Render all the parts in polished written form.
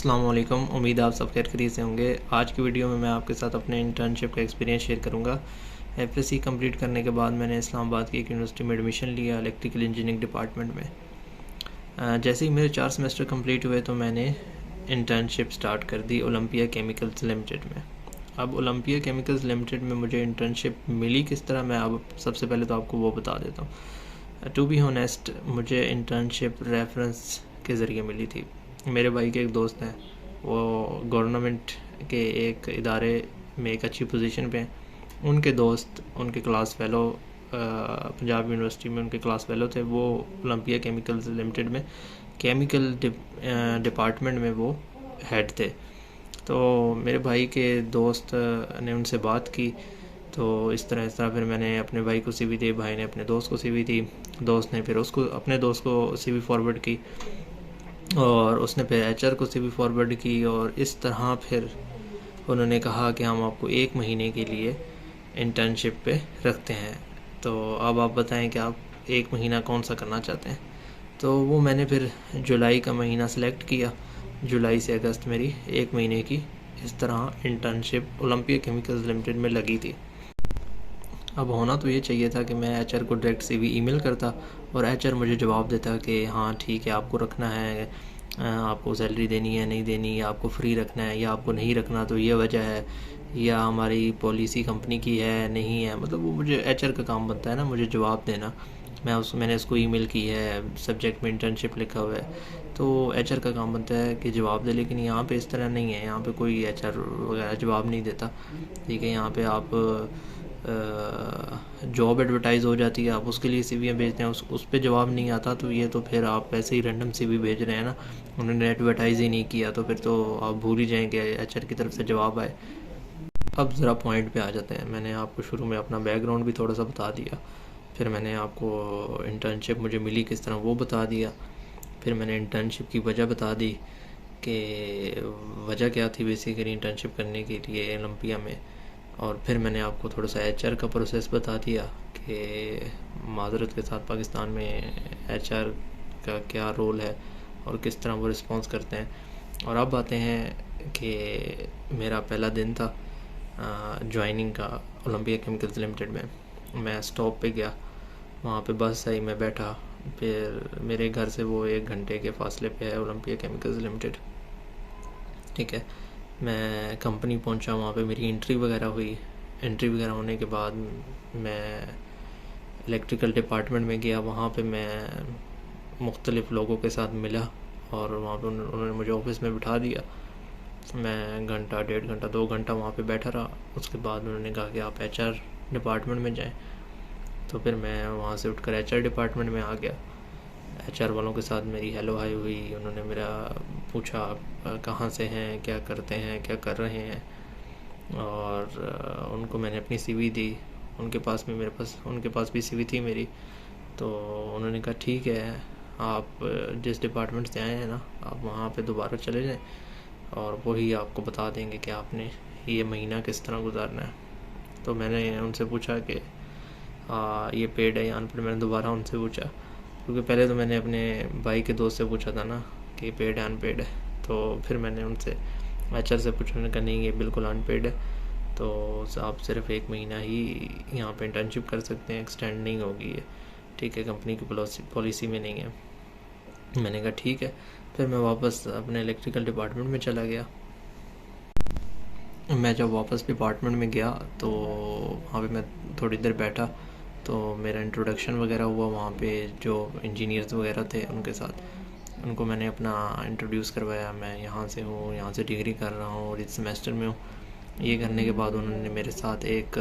अस्सलाम वालेकुम। उम्मीद आप सब खैर खरीद से होंगे। आज की वीडियो में मैं आपके साथ अपने इंटर्नशिप का एक्सपीरियंस शेयर करूंगा। एफएससी कंप्लीट करने के बाद मैंने इस्लामाबाद की एक यूनिवर्सिटी में एडमिशन लिया इलेक्ट्रिकल इंजीनियरिंग डिपार्टमेंट में। जैसे ही मेरे 4 सेमेस्टर कंप्लीट हुए तो मैंने इंटर्नशिप स्टार्ट कर दी ओलंपिया केमिकल्स लिमिटेड में। अब ओलंपिया केमिकल्स लिमिटेड में मुझे इंटर्नशिप मिली किस तरह, मैं अब सबसे पहले तो आपको वो बता देता हूँ। टू बी ऑनेस्ट, मुझे इंटर्नशिप रेफरेंस के ज़रिए मिली थी। मेरे भाई के एक दोस्त हैं, वो गवर्नमेंट के एक इदारे में एक अच्छी पोजीशन पे हैं। उनके दोस्त उनके क्लास फेलो पंजाब यूनिवर्सिटी में उनके क्लास फेलो थे। वो ओलंपिया केमिकल्स लिमिटेड में केमिकल डिपार्टमेंट में वो हेड थे। तो मेरे भाई के दोस्त ने उनसे बात की, तो इस तरह फिर मैंने अपने भाई को सीवी दी, भाई ने अपने दोस्त को सीवी दी, दोस्त ने फिर उसको अपने दोस्त को सीवी फॉरवर्ड की और उसने फिर एचआर को सीवी फॉरवर्ड की। और इस तरह फिर उन्होंने कहा कि हम आपको 1 महीने के लिए इंटर्नशिप पे रखते हैं। तो अब आप बताएं कि आप 1 महीना कौन सा करना चाहते हैं। तो वो मैंने फिर जुलाई का महीना सेलेक्ट किया। जुलाई से अगस्त मेरी 1 महीने की इस तरह इंटर्नशिप ओलंपिया केमिकल्स लिमिटेड में लगी थी। अब होना तो ये चाहिए था कि मैं एचआर को डायरेक्ट सीवी ईमेल करता और एचआर मुझे जवाब देता कि हाँ ठीक है, आपको रखना है, आपको सैलरी देनी है नहीं देनी, या आपको फ्री रखना है, या आपको नहीं रखना तो ये वजह है, या हमारी पॉलिसी कंपनी की है नहीं है। मतलब वो मुझे एचआर का काम बनता है ना, मुझे जवाब देना। मैंने उसको ईमेल की है, सब्जेक्ट में इंटर्नशिप लिखा हुआ है, तो एचआर का काम बनता है कि जवाब दे। लेकिन यहाँ पे इस तरह नहीं है, यहाँ पे कोई एचआर वगैरह जवाब नहीं देता। ठीक है, यहाँ पे आप जॉब एडवर्टाइज़ हो जाती है, आप उसके लिए सीवियाँ भेजते हैं, उस पर जवाब नहीं आता, तो ये तो फिर आप ऐसे ही रैंडम सीवी भेज रहे हैं ना, उन्होंने एडवर्टाइज़ ही नहीं किया, तो फिर तो आप भूल ही जाएंगे एचआर की तरफ से जवाब आए। अब ज़रा पॉइंट पे आ जाते हैं। मैंने आपको शुरू में अपना बैकग्राउंड भी थोड़ा सा बता दिया, फिर मैंने आपको इंटर्नशिप मुझे मिली किस तरह वो बता दिया, फिर मैंने इंटर्नशिप की वजह बता दी कि वजह क्या थी बेसिकली इंटर्नशिप करने के लिए ओलंपिया में। और फिर मैंने आपको थोड़ा सा एचआर का प्रोसेस बता दिया कि माजरत के साथ पाकिस्तान में एचआर का क्या रोल है और किस तरह वो रिस्पॉन्स करते हैं। और अब आते हैं कि मेरा पहला दिन था ज्वाइनिंग का ओलंपिया केमिकल्स लिमिटेड में। मैं स्टॉप पे गया, वहाँ पे बस आई, मैं बैठा, फिर मेरे घर से वो 1 घंटे के फासले पे है ओलंपिया केमिकल्स लिमिटेड। ठीक है, मैं कंपनी पहुंचा, वहाँ पे मेरी एंट्री वगैरह हुई। एंट्री वगैरह होने के बाद मैं इलेक्ट्रिकल डिपार्टमेंट में गया। वहाँ पे मैं मुख्तलिफ़ लोगों के साथ मिला और वहाँ पे उन्होंने मुझे ऑफिस में बिठा दिया। मैं घंटा 1.5 घंटा 2 घंटा वहाँ पे बैठा रहा। उसके बाद उन्होंने कहा कि आप एचआर डिपार्टमेंट में जाएं। तो फिर मैं वहाँ से उठकर एचआर डिपार्टमेंट में आ गया। एचआर वालों के साथ मेरी हेलो हाई हुई। उन्होंने मेरा पूछा आप कहाँ से हैं, क्या करते हैं, क्या कर रहे हैं, और उनको मैंने अपनी सीवी दी। उनके पास भी सीवी थी मेरी। तो उन्होंने कहा ठीक है, आप जिस डिपार्टमेंट से आए हैं ना, आप वहाँ पे दोबारा चले जाएं और वही आपको बता देंगे कि आपने ये महीना किस तरह गुजारना है। तो मैंने उनसे पूछा कि ये पेड है या अनपेड। मैंने दोबारा उनसे पूछा, क्योंकि पहले तो मैंने अपने भाई के दोस्त से पूछा था ना कि पेड है अनपेड है। तो फिर मैंने उनसे एचआर से पूछा, उन्होंने कहा नहीं ये बिल्कुल अनपेड है, तो आप सिर्फ 1 महीना ही यहाँ पे इंटर्नशिप कर सकते हैं, एक्सटेंड नहीं होगी ये। ठीक है, कंपनी की पॉलिसी में नहीं है। मैंने कहा ठीक है। फिर मैं वापस अपने इलेक्ट्रिकल डिपार्टमेंट में चला गया। मैं जब वापस डिपार्टमेंट में गया तो वहाँ पे मैं थोड़ी देर बैठा, तो मेरा इंट्रोडक्शन वगैरह हुआ वहाँ पे जो इंजीनियर्स वगैरह थे उनके साथ। उनको मैंने अपना इंट्रोड्यूस करवाया, मैं यहाँ से हूँ, यहाँ से डिग्री कर रहा हूँ और इस सेमेस्टर में हूँ। ये करने के बाद उन्होंने मेरे साथ एक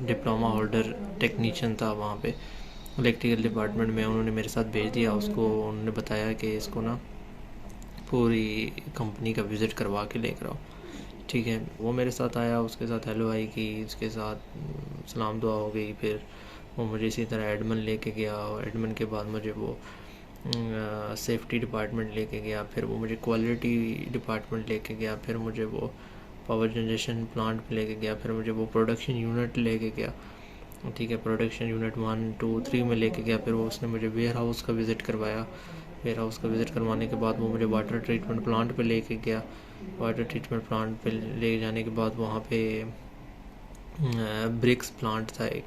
डिप्लोमा होल्डर टेक्नीशियन था वहाँ पे इलेक्ट्रिकल डिपार्टमेंट में, उन्होंने मेरे साथ भेज दिया उसको। उन्होंने बताया कि इसको ना पूरी कंपनी का विज़िट करवा के लेकर आओ। ठीक है, वो मेरे साथ आया, उसके साथ हेलो आई की, उसके साथ सलाम दुआ हो गई। फिर वो मुझे इसी तरह एडमिन लेके गया और एडमिन के बाद मुझे वो सेफ्टी डिपार्टमेंट लेके गया, फिर वो मुझे क्वालिटी डिपार्टमेंट लेके गया, फिर मुझे वो पावर जनरेशन प्लांट पे लेके गया, फिर मुझे वो प्रोडक्शन यूनिट लेके गया। ठीक है, प्रोडक्शन यूनिट 1 2 3 में लेके गया। फिर वो उसने मुझे वेयर हाउस का विज़िट करवाया, वेयर हाउस का विज़िट करवाने के बाद वो मुझे वाटर ट्रीटमेंट प्लांट पे लेके गया। वाटर ट्रीटमेंट प्लांट पे ले जाने के बाद वहाँ पे ब्रिक्स प्लांट था एक,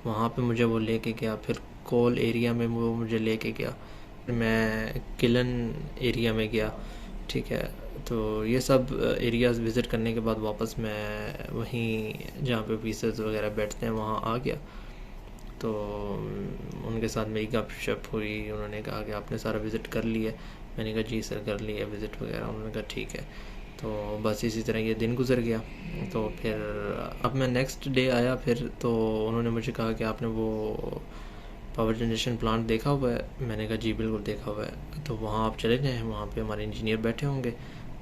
वहाँ पे मुझे वो लेके गया। फिर कोल एरिया में वो मुझे लेके गया। फिर मैं किलन एरिया में गया, ठीक है। तो ये सब एरियाज़ विज़िट करने के बाद वापस मैं वहीं जहाँ पे ऑफिसर्स वगैरह बैठते हैं वहाँ आ गया। तो उनके साथ मेरी गपशप हुई। उन्होंने कहा कि आपने सारा विज़िट कर लिया। मैंने कहा जी सर कर लिया विज़िट वगैरह। उन्होंने कहा ठीक है। तो बस इसी तरह ये दिन गुजर गया। तो फिर अब मैं नेक्स्ट डे आया फिर, तो उन्होंने मुझे कहा कि आपने वो पावर जनरेशन प्लांट देखा हुआ है? मैंने कहा जी बिल्कुल देखा हुआ है। तो वहाँ आप चले जाएँ, वहाँ पे हमारे इंजीनियर बैठे होंगे,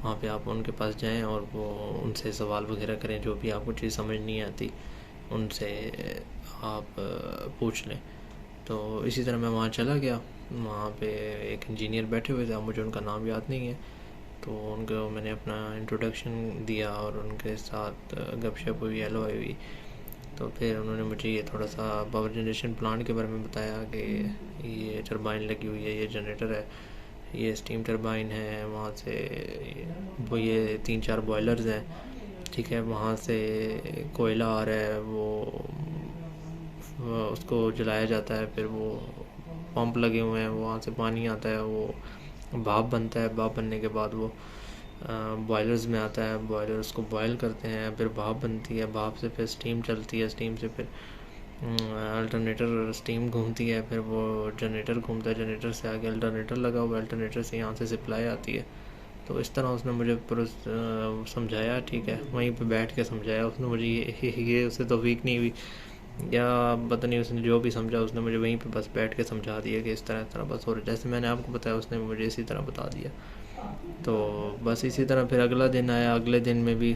वहाँ पे आप उनके पास जाएँ और वो उनसे सवाल वगैरह करें, जो भी आपको चीज़ समझ नहीं आती उनसे आप पूछ लें। तो इसी तरह मैं वहाँ चला गया। वहाँ पे एक इंजीनियर बैठे हुए थे, अब मुझे उनका नाम याद नहीं है। तो उनको मैंने अपना इंट्रोडक्शन दिया और उनके साथ गपशप हुई, हेलो हुई। तो फिर उन्होंने मुझे ये थोड़ा सा पावर जनरेशन प्लांट के बारे में बताया कि ये टरबाइन लगी हुई है, ये जनरेटर है, ये स्टीम टरबाइन है, वहाँ से वो ये 3-4 बॉयलर्स हैं, ठीक है। वहाँ से कोयला आ रहा है, वो उसको जलाया जाता है, फिर वो पंप लगे हुए हैं, वहाँ से पानी आता है, वो भाप बनता है, भाप बनने के बाद वो बॉयलर्स में आता है, बॉयलर्स को बॉयल करते हैं, फिर भाप बनती है, भाप से फिर स्टीम चलती है, स्टीम से फिर अल्टरनेटर स्टीम घूमती है, फिर वो जनरेटर घूमता है, जनरेटर से आगे अल्टरनेटर लगा हुआ है, अल्टरनेटर से यहाँ से सप्लाई आती है। तो इस तरह उसने मुझे पूरा समझाया, ठीक है, वहीं पे बैठ के समझाया उसने मुझे। ये उससे तौफीक नहीं हुई या पता नहीं, उसने जो भी समझा उसने मुझे वहीं पे बस बैठ के समझा दिया कि इस तरह बस। और जैसे मैंने आपको बताया उसने मुझे इसी तरह बता दिया। तो बस इसी तरह फिर अगला दिन आया। अगले दिन में भी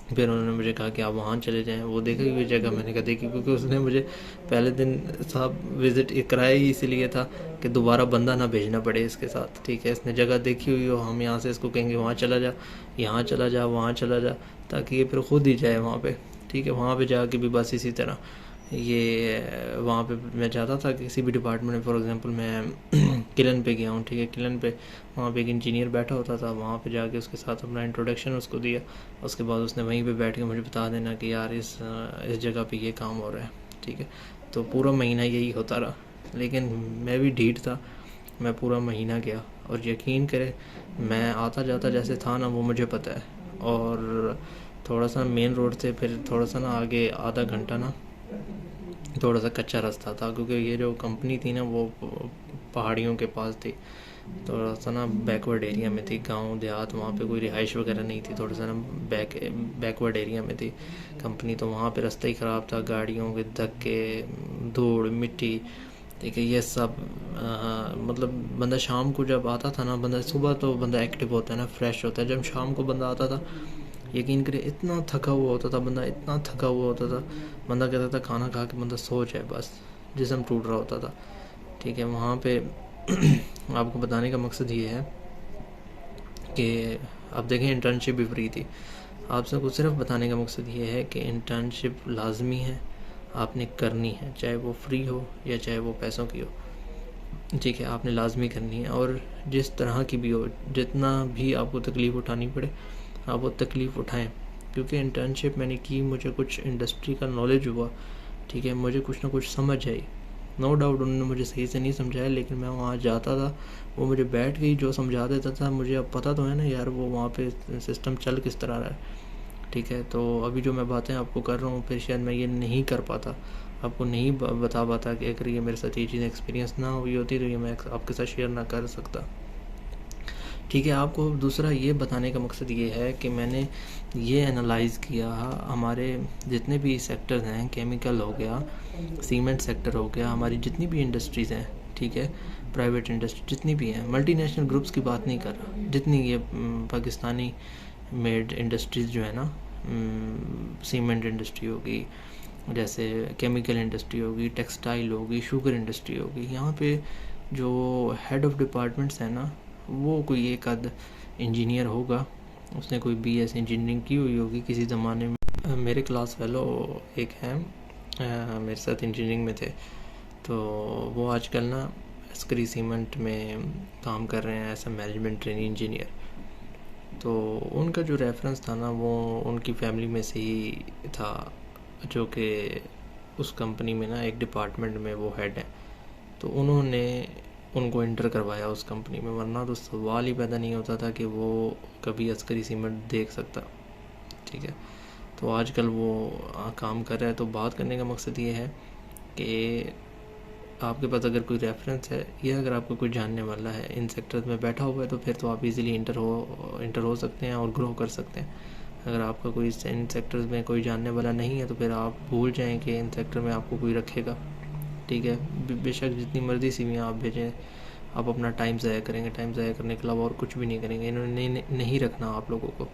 फिर उन्होंने मुझे कहा कि आप वहाँ चले जाएं, वो देखी हुई जगह। मैंने कहा देखी, क्योंकि उसने मुझे पहले दिन साहब विज़िट कराया ही इसीलिए था कि दोबारा बंदा ना भेजना पड़े इसके साथ, ठीक है। इसने जगह देखी हुई हो, हम यहाँ से इसको कहेंगे वहाँ चला जा, यहाँ चला जा, वहाँ चला जा, ताकि ये फिर खुद ही जाए वहाँ पे, ठीक है। वहाँ पे जाके भी बस इसी तरह ये वहाँ पे मैं चाहता था कि किसी भी डिपार्टमेंट में, फॉर एग्जांपल मैं किलन पे गया हूँ, ठीक है, किलन पे वहाँ पे एक इंजीनियर बैठा होता था, वहाँ पे जाके उसके साथ अपना इंट्रोडक्शन उसको दिया। उसके बाद उसने वहीं पे बैठ के मुझे बता देना कि यार इस जगह पे ये काम हो रहा है, ठीक है। तो पूरा महीना यही होता रहा, लेकिन मैं भी ढीठ था। मैं पूरा महीना गया और यकीन करें मैं आता जाता जैसे था ना, वो मुझे पता है। और थोड़ा सा मेन रोड से फिर थोड़ा सा ना आगे आधा घंटा ना थोड़ा सा कच्चा रास्ता था, क्योंकि ये जो कंपनी थी ना वो पहाड़ियों के पास थी, थोड़ा सा ना बैकवर्ड एरिया में थी, गांव देहात, वहाँ पे कोई रिहाइश वगैरह नहीं थी, थोड़ा सा ना बैकवर्ड एरिया में थी कंपनी। तो वहाँ पे रास्ता ही ख़राब था, गाड़ियों के धक्के, धूड़ मिट्टी, ठीक है, ये सब मतलब बंदा शाम को जब आता था ना, बंदा सुबह तो बंदा एक्टिव होता है ना, फ्रेश होता है, जब शाम को बंदा आता था यकीन करें इतना थका हुआ होता था बंदा, इतना थका हुआ होता था बंदा, कहता था खाना खा के बंदा सो जाए बस, जिस्म टूट रहा होता था, ठीक है। वहाँ पे आपको बताने का मकसद ये है कि आप देखें इंटर्नशिप भी फ्री थी। आपसे कुछ सिर्फ बताने का मकसद ये है कि इंटर्नशिप लाजमी है, आपने करनी है, चाहे वो फ्री हो या चाहे वो पैसों की हो, ठीक है, आपने लाजमी करनी है। और जिस तरह की भी हो, जितना भी आपको तकलीफ़ उठानी पड़े आप वो तकलीफ़ उठाएं, क्योंकि इंटर्नशिप मैंने की, मुझे कुछ इंडस्ट्री का नॉलेज हुआ, ठीक है, मुझे कुछ ना कुछ समझ आई। नो डाउट उन्होंने मुझे सही से नहीं समझाया, लेकिन मैं वहाँ जाता था, वो मुझे बैठ के ही जो समझा देता था, मुझे अब पता तो है ना यार वो वहाँ पे सिस्टम चल किस तरह रहा है, ठीक है। तो अभी जो मैं बातें आपको कर रहा हूँ फिर शायद मैं ये नहीं कर पाता, आपको नहीं बता पाता कि अगर ये मेरे साथ ये चीज़ एक्सपीरियंस ना हुई होती तो ये मैं आपके साथ शेयर ना कर सकता, ठीक है। आपको दूसरा ये बताने का मकसद ये है कि मैंने ये एनालाइज़ किया हमारे जितने भी सेक्टर्स हैं, केमिकल हो गया, सीमेंट सेक्टर हो गया, हमारी जितनी भी इंडस्ट्रीज़ हैं, ठीक है, प्राइवेट इंडस्ट्री जितनी भी हैं, मल्टीनेशनल ग्रुप्स की बात नहीं कर रहा, जितनी ये पाकिस्तानी मेड इंडस्ट्रीज़ जो है ना, सीमेंट इंडस्ट्री होगी, जैसे केमिकल इंडस्ट्री होगी, टेक्सटाइल होगी, शुगर इंडस्ट्री होगी, यहाँ पे जो हेड ऑफ़ डिपार्टमेंट्स हैं ना, वो कोई एक आध इंजीनियर होगा, उसने कोई BS इंजीनियरिंग की हुई होगी किसी ज़माने में। मेरे क्लास फेलो एक हैं, मेरे साथ इंजीनियरिंग में थे, तो वो आजकल ना अस्करी सीमेंट में काम कर रहे हैं as a management trainee engineer. तो उनका जो रेफरेंस था ना वो उनकी फैमिली में से ही था, जो कि उस कंपनी में ना एक डिपार्टमेंट में वो हेड है। तो उन्होंने उनको इंटर करवाया उस कंपनी में, वरना तो सवाल ही पैदा नहीं होता था कि वो कभी अस्करी सीमेंट देख सकता। ठीक है, तो आजकल वो काम कर रहा है। तो बात करने का मकसद ये है कि आपके पास अगर कोई रेफरेंस है या अगर आपको कोई जानने वाला है इन सेक्टर्स में बैठा हुआ है तो फिर तो आप इजीली इंटर हो सकते हैं और ग्रो कर सकते हैं। अगर आपका कोई इन सेक्टर्स में कोई जानने वाला नहीं है तो फिर आप भूल जाएं कि इन सेक्टर में आपको कोई रखेगा। ठीक है, बेशक जितनी मर्जी सीवियाँ आप भेजें, आप अपना टाइम ज़ाया करेंगे। टाइम ज़ाया करने के अलावा और कुछ भी नहीं करेंगे। इन्होंने नहीं रखना आप लोगों को।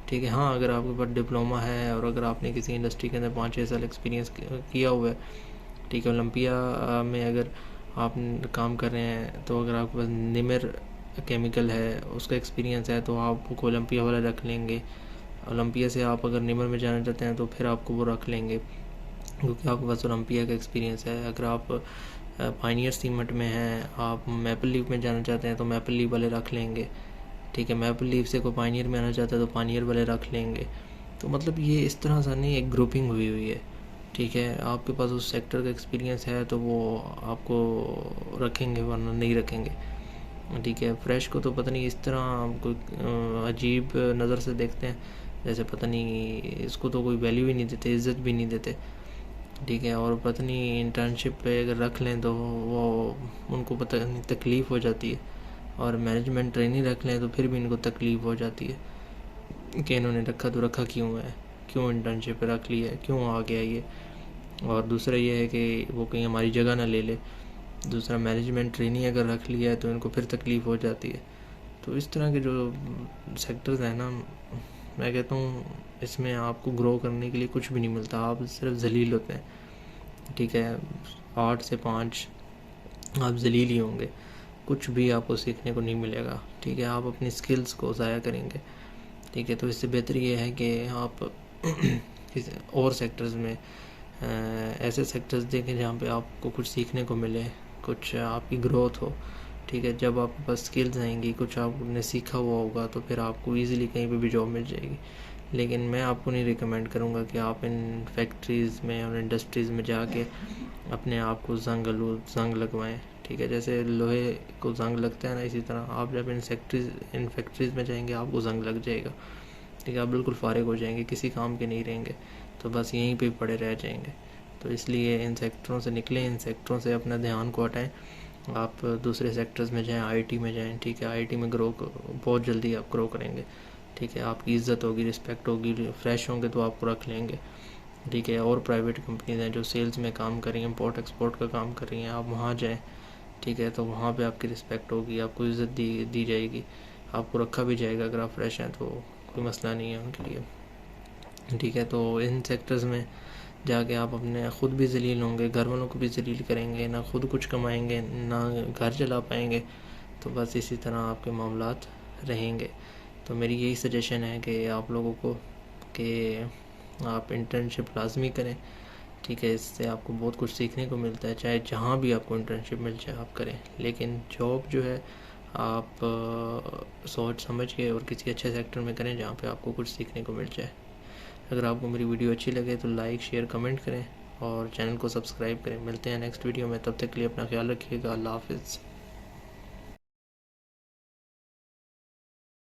ठीक है, हाँ, अगर आपके पास डिप्लोमा है और अगर आपने किसी इंडस्ट्री के अंदर 5-6 साल एक्सपीरियंस किया हुआ है, ठीक है, ओलंपिया में अगर आप काम कर रहे हैं तो अगर आपके पास निमर केमिकल है उसका एक्सपीरियंस है तो आपको ओलंपिया वाला रख लेंगे। ओलंपिया से आप अगर निमर में जाना चाहते हैं तो फिर आपको वो रख लेंगे क्योंकि आपके पास ओलंपिया का एक्सपीरियंस है। अगर आप पायनियर सीमेंट में हैं, आप मैपल लीफ में जाना चाहते हैं तो मैपल लीफ वाले रख लेंगे। ठीक है, मैपल लीफ से कोई पायनियर में आना चाहता है तो पायनियर वाले रख लेंगे। तो मतलब ये इस तरह से नहीं, एक ग्रुपिंग हुई है। ठीक है, आपके पास उस सेक्टर का एक्सपीरियंस है तो वो आपको रखेंगे वरना नहीं रखेंगे। ठीक है, फ्रेश को तो पता नहीं इस तरह कोई अजीब नज़र से देखते हैं जैसे पता नहीं इसको तो कोई वैल्यू ही नहीं देते, इज़्ज़त भी नहीं देते। ठीक है, और पता नहीं इंटर्नशिप पे अगर रख लें तो वो उनको पता नहीं तकलीफ़ हो जाती है, और मैनेजमेंट ट्रेनिंग रख लें तो फिर भी इनको तकलीफ़ हो जाती है कि इन्होंने रखा तो रखा क्यों है, क्यों इंटर्नशिप पे रख लिया है, क्यों आ गया ये। और दूसरा ये है कि वो कहीं हमारी जगह ना ले ले। दूसरा, मैनेजमेंट ट्रेनिंग अगर रख लिया है तो इनको फिर तकलीफ़ हो जाती है। तो इस तरह के जो सेक्टर्स हैं ना, मैं कहता हूँ इसमें आपको ग्रो करने के लिए कुछ भी नहीं मिलता, आप सिर्फ ज़लील होते हैं। ठीक है, 8 से 5 आप ज़लील ही होंगे, कुछ भी आपको सीखने को नहीं मिलेगा। ठीक है, आप अपनी स्किल्स को ज़ाया करेंगे। ठीक है, तो इससे बेहतर ये है कि आप किसी और सेक्टर्स में ऐसे सेक्टर्स देखें जहाँ पे आपको कुछ सीखने को मिले, कुछ आपकी ग्रोथ हो। ठीक है, जब आपके पास स्किल्स आएंगी, कुछ आपने सीखा हुआ होगा तो फिर आपको इजीली कहीं पे भी जॉब मिल जाएगी। लेकिन मैं आपको नहीं रिकमेंड करूँगा कि आप इन फैक्ट्रीज़ में और इंडस्ट्रीज़ में जाके अपने आप को जंग लगवाएं। ठीक है, जैसे लोहे को जंग लगता है ना, इसी तरह आप जब इन फैक्ट्रीज़ में जाएंगे आपको जंग लग जाएगा। ठीक है, आप बिल्कुल फारिग हो जाएंगे, किसी काम के नहीं रहेंगे, तो बस यहीं पे पड़े रह जाएंगे। तो इसलिए इन सेक्टरों से निकलें, इन सेक्टरों से अपना ध्यान को हटाएं, आप दूसरे सेक्टर्स में जाएं, आईटी में जाएं। ठीक है, आईटी में बहुत जल्दी आप ग्रो करेंगे। ठीक है, आपकी इज़्ज़त होगी, रिस्पेक्ट होगी, फ्रेश होंगे तो आपको रख लेंगे। ठीक है, और प्राइवेट कंपनीज हैं जो सेल्स में काम कर रही हैं, इम्पोर्ट एक्सपोर्ट का काम कर रही हैं, आप वहाँ जाएँ। ठीक है, तो वहाँ पे आपकी रिस्पेक्ट होगी, आपको इज़्ज़त दी जाएगी, आपको रखा भी जाएगा। अगर आप फ्रेश हैं तो कोई मसला नहीं है उनके लिए। ठीक है, तो इन सेक्टर्स में जाके आप अपने ख़ुद भी ज़लील होंगे, घर वालों को भी ज़लील करेंगे, ना खुद कुछ कमाएंगे, ना घर चला पाएंगे। तो बस इसी तरह आपके मामलात रहेंगे। तो मेरी यही सजेशन है कि आप लोगों को कि आप इंटर्नशिप लाजमी करें। ठीक है, इससे आपको बहुत कुछ सीखने को मिलता है, चाहे जहाँ भी आपको इंटर्नशिप मिल जाए आप करें। लेकिन जॉब जो है आप सोच समझ के और किसी अच्छे सेक्टर में करें जहाँ पे आपको कुछ सीखने को मिल जाए। अगर आपको मेरी वीडियो अच्छी लगे तो लाइक शेयर कमेंट करें और चैनल को सब्सक्राइब करें। मिलते हैं नेक्स्ट वीडियो में, तब तक के लिए अपना ख्याल रखिएगा। अल्लाह हाफ़िज़।